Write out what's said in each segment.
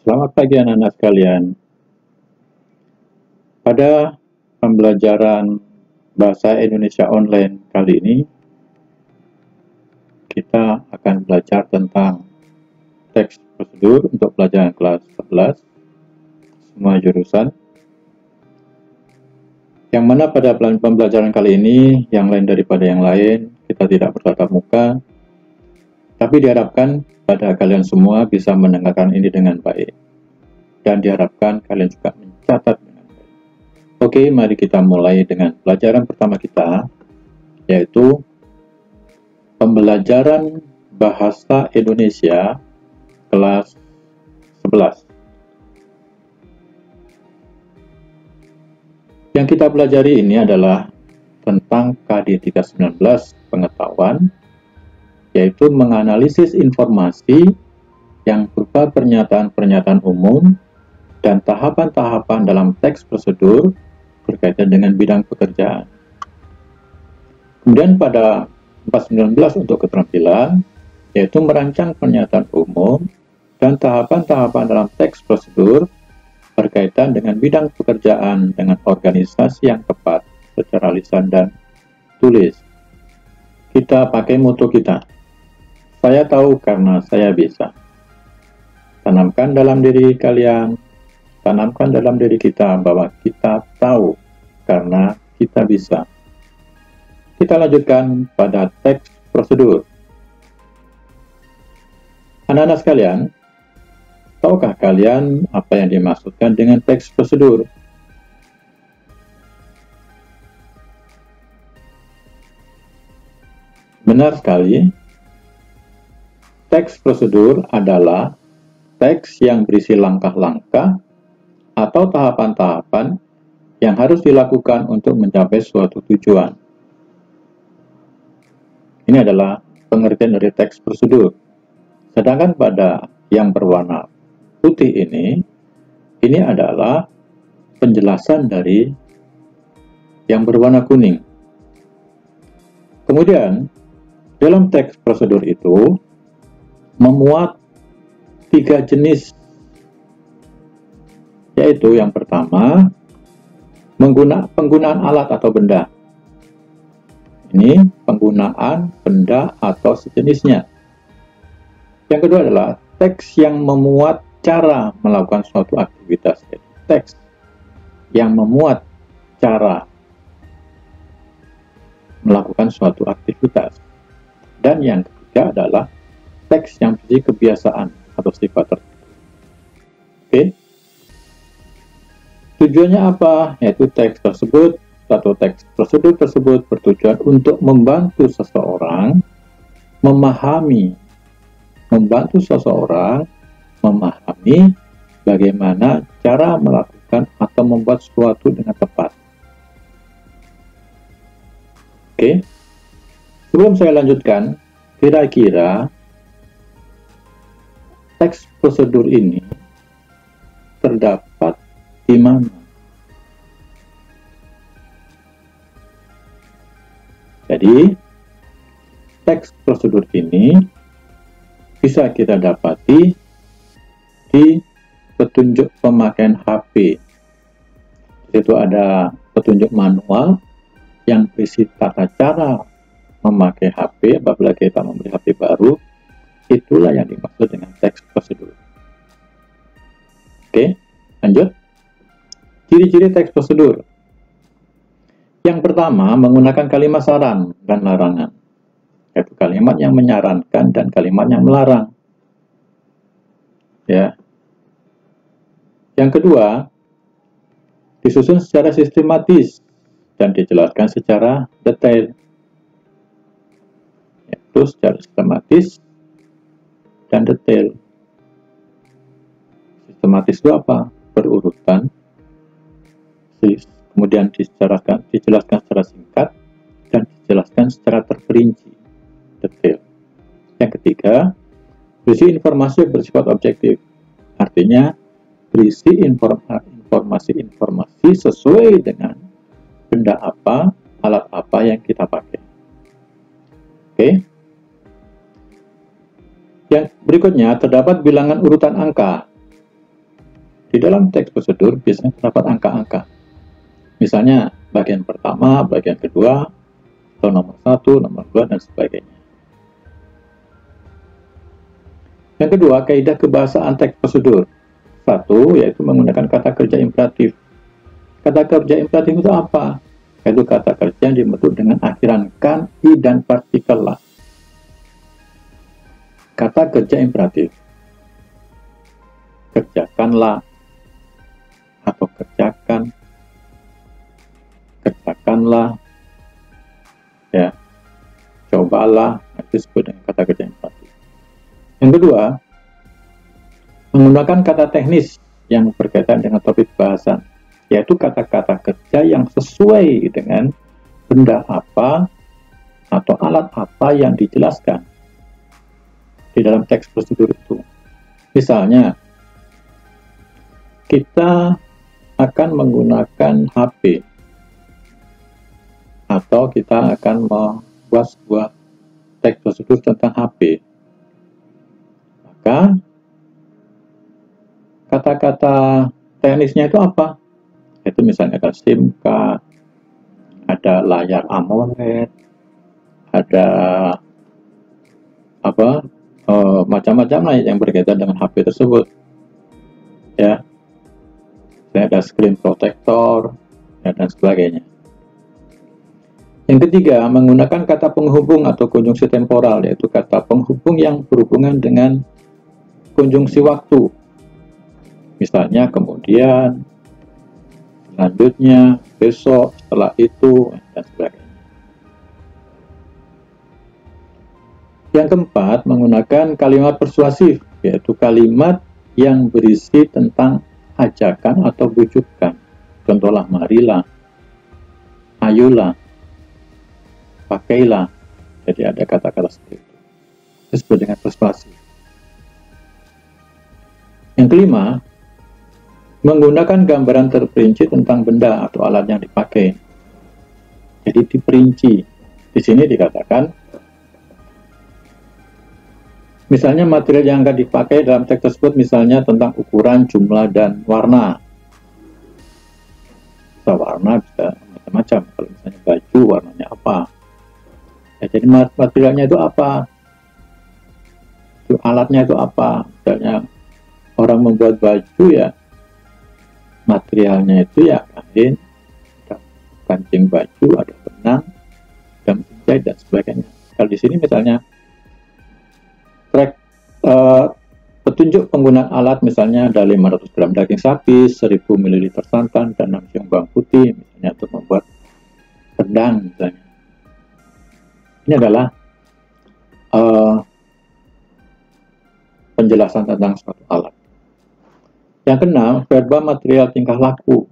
Selamat pagi anak-anak sekalian. Pada pembelajaran Bahasa Indonesia Online kali ini, kita akan belajar tentang teks prosedur untuk pelajaran kelas 11, semua jurusan. Yang mana pada pembelajaran kali ini, yang lain daripada yang lain, kita tidak bertatap muka, tapi diharapkan pada kalian semua bisa mendengarkan ini dengan baik. Dan diharapkan kalian juga mencatat dengan baik. Oke, mari kita mulai dengan pelajaran pertama kita, yaitu pembelajaran Bahasa Indonesia kelas 11. Yang kita pelajari ini adalah tentang KD 319 pengetahuan, yaitu menganalisis informasi yang berupa pernyataan-pernyataan umum dan tahapan-tahapan dalam teks prosedur berkaitan dengan bidang pekerjaan. Kemudian pada 419 untuk keterampilan, yaitu merancang pernyataan umum dan tahapan-tahapan dalam teks prosedur berkaitan dengan bidang pekerjaan dengan organisasi yang tepat secara lisan dan tulis. Kita pakai moto kita, saya tahu karena saya bisa. Tanamkan dalam diri kalian, tanamkan dalam diri kita bahwa kita tahu karena kita bisa. Kita lanjutkan pada teks prosedur. Anak-anak sekalian, tahukah kalian apa yang dimaksudkan dengan teks prosedur? Benar sekali, teks prosedur adalah teks yang berisi langkah-langkah atau tahapan-tahapan yang harus dilakukan untuk mencapai suatu tujuan. Ini adalah pengertian dari teks prosedur. Sedangkan pada yang berwarna putih ini adalah penjelasan dari yang berwarna kuning. Kemudian, dalam teks prosedur itu memuat 3 jenis, yaitu yang pertama, penggunaan alat atau benda. Ini penggunaan benda atau sejenisnya. Yang kedua adalah teks yang memuat cara melakukan suatu aktivitas, yaitu teks yang memuat cara melakukan suatu aktivitas. Dan yang ketiga adalah teks yang berisi kebiasaan atau sifat tertentu. Oke. Tujuannya apa? Yaitu teks tersebut atau teks prosedur tersebut bertujuan untuk membantu seseorang memahami bagaimana cara melakukan atau membuat sesuatu dengan tepat. Oke. Sebelum saya lanjutkan, kira-kira teks prosedur ini terdapat di mana? Jadi, teks prosedur ini bisa kita dapati di petunjuk pemakaian HP. Di situ ada petunjuk manual yang berisi tata cara memakai HP apabila kita membeli HP baru. Itulah yang dimaksud dengan teks prosedur. Oke, lanjut. Ciri-ciri teks prosedur. Yang pertama, menggunakan kalimat saran dan larangan, yaitu kalimat yang menyarankan dan kalimat yang melarang. Ya. Yang kedua, disusun secara sistematis dan dijelaskan secara detail. Yaitu secara sistematis dan detail. Sistematis itu apa? Berurutan, kemudian dijelaskan secara singkat dan dijelaskan secara terperinci, detail. Yang ketiga, berisi informasi bersifat objektif. Artinya, berisi informasi sesuai dengan benda apa, alat apa yang kita pakai. Oke. Yang berikutnya, terdapat bilangan urutan angka. di dalam teks prosedur biasanya terdapat angka-angka. Misalnya bagian pertama, bagian kedua, atau nomor 1, nomor 2, dan sebagainya. Yang kedua, kaidah kebahasaan teks prosedur. Satu, yaitu menggunakan kata kerja imperatif. Kata kerja imperatif itu apa? Yaitu kata kerja yang dibentuk dengan akhiran kan, i, dan partikel la. Kata kerja imperatif. Kerjakanlah, atau kerjakan, kerjakanlah, ya, cobalah, itu disebut dengan kata kerja imperatif. Yang kedua, menggunakan kata teknis yang berkaitan dengan topik bahasan, yaitu kata-kata kerja yang sesuai dengan benda apa atau alat apa yang dijelaskan di dalam teks prosedur itu. Misalnya, kita akan menggunakan HP, atau kita akan membuat sebuah teks prosedur tentang HP. Maka kata-kata teknisnya itu apa? Itu misalnya ada SIM card, ada layar AMOLED, ada macam-macam lah yang berkaitan dengan HP tersebut, ya. Ada screen protector, ya, dan sebagainya. Yang ketiga, menggunakan kata penghubung atau konjungsi temporal, yaitu kata penghubung yang berhubungan dengan konjungsi waktu. Misalnya kemudian, selanjutnya, besok, setelah itu, dan sebagainya. Yang keempat, menggunakan kalimat persuasif, yaitu kalimat yang berisi tentang ajakan atau bujukan. Contohlah, marilah, ayolah, pakailah. Jadi ada kata-kata seperti itu. Disebut dengan persuasi. Yang kelima, menggunakan gambaran terperinci tentang benda atau alat yang dipakai. Jadi diperinci. Di sini dikatakan, misalnya material yang akan dipakai dalam teks tersebut, misalnya tentang ukuran, jumlah, dan warna. Bisa warna, bisa macam-macam. Kalau misalnya baju, warnanya apa? Ya, jadi materialnya itu apa? Itu alatnya itu apa? Misalnya orang membuat baju, ya materialnya itu ya kain, ada kancing baju, ada benang, dan jahit, dan sebagainya. Kalau di sini misalnya petunjuk penggunaan alat, misalnya ada 500 gram daging sapi, 1000 ml santan, dan 6 siung bawang putih, misalnya untuk membuat rendang misalnya. Ini adalah penjelasan tentang suatu alat. Yang keenam, verba material tingkah laku,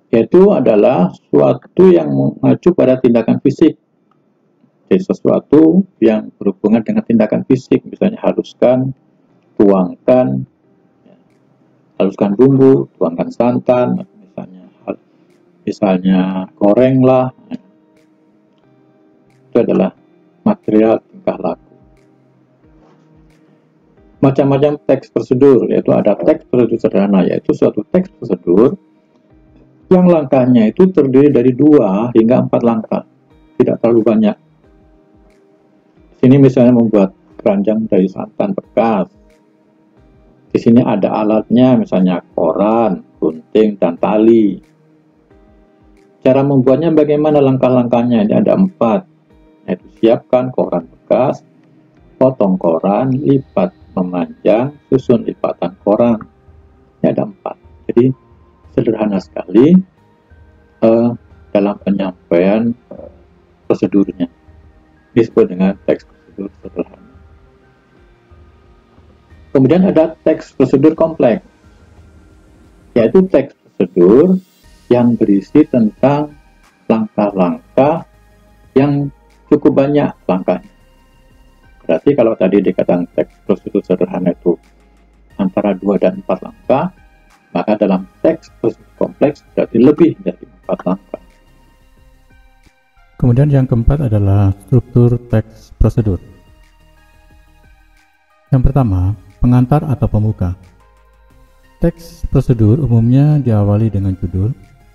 yaitu adalah suatu yang mengacu pada tindakan fisik. Jadi sesuatu yang berhubungan dengan tindakan fisik, misalnya haluskan, tuangkan, haluskan bumbu, tuangkan santan, misalnya gorenglah. Itu adalah material tingkah laku. Macam-macam teks prosedur, yaitu ada teks prosedur sederhana, yaitu suatu teks prosedur yang langkahnya itu terdiri dari 2 hingga 4 langkah, tidak terlalu banyak. Ini misalnya membuat keranjang dari santan bekas. Di sini ada alatnya, misalnya koran, gunting, dan tali. Cara membuatnya bagaimana langkah-langkahnya? Ini ada 4, yaitu siapkan koran bekas, potong koran, lipat, memanjang, susun lipatan koran. Ini ada 4. Jadi sederhana sekali dalam penyampaian prosedurnya. Disebut dengan teks prosedur sederhana. Kemudian ada teks prosedur kompleks, yaitu teks prosedur yang berisi tentang langkah-langkah yang cukup banyak langkahnya. Berarti kalau tadi dikatakan teks prosedur sederhana itu antara 2 dan 4 langkah, maka dalam teks prosedur kompleks berarti lebih dari 4 langkah. Kemudian yang keempat adalah struktur teks prosedur. Yang pertama, pengantar atau pembuka. Teks prosedur umumnya diawali dengan judul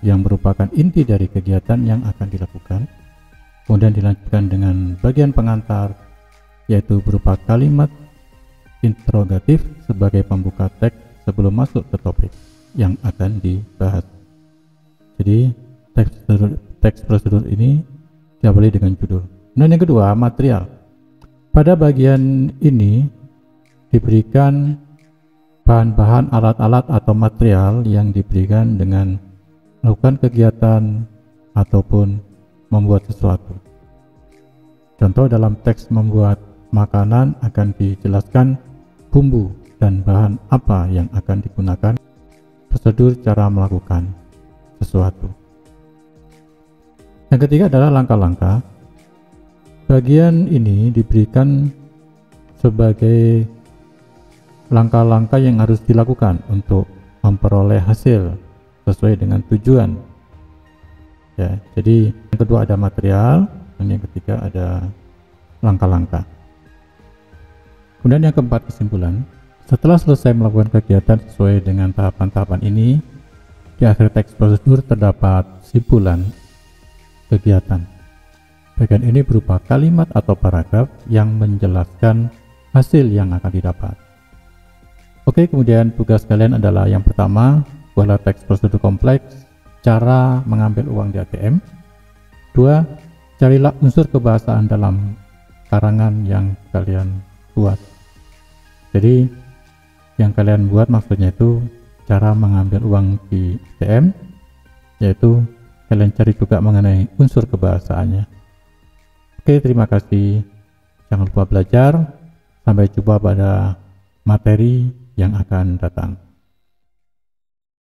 yang merupakan inti dari kegiatan yang akan dilakukan, kemudian dilanjutkan dengan bagian pengantar yaitu berupa kalimat interrogatif sebagai pembuka teks sebelum masuk ke topik yang akan dibahas. Jadi teks prosedur ini diawali dengan judul. Dan yang kedua, material. Pada bagian ini diberikan bahan-bahan, alat-alat atau material yang diberikan dengan melakukan kegiatan ataupun membuat sesuatu. Contoh dalam teks membuat makanan akan dijelaskan bumbu dan bahan apa yang akan digunakan, prosedur cara melakukan sesuatu. Yang ketiga adalah langkah-langkah. Bagian ini diberikan sebagai langkah-langkah yang harus dilakukan untuk memperoleh hasil sesuai dengan tujuan. Ya, jadi yang kedua ada material, dan yang ketiga ada langkah-langkah. Kemudian yang keempat, kesimpulan. Setelah selesai melakukan kegiatan sesuai dengan tahapan-tahapan ini, di akhir teks prosedur terdapat kesimpulan kegiatan. Bagian ini berupa kalimat atau paragraf yang menjelaskan hasil yang akan didapat. Oke, kemudian tugas kalian adalah yang pertama, buatlah teks prosedur kompleks, cara mengambil uang di ATM. 2. Carilah unsur kebahasaan dalam karangan yang kalian buat. Jadi yang kalian buat maksudnya itu cara mengambil uang di ATM, yaitu kalian cari juga mengenai unsur kebahasaannya. Oke, terima kasih. Jangan lupa belajar. Sampai jumpa pada materi yang akan datang.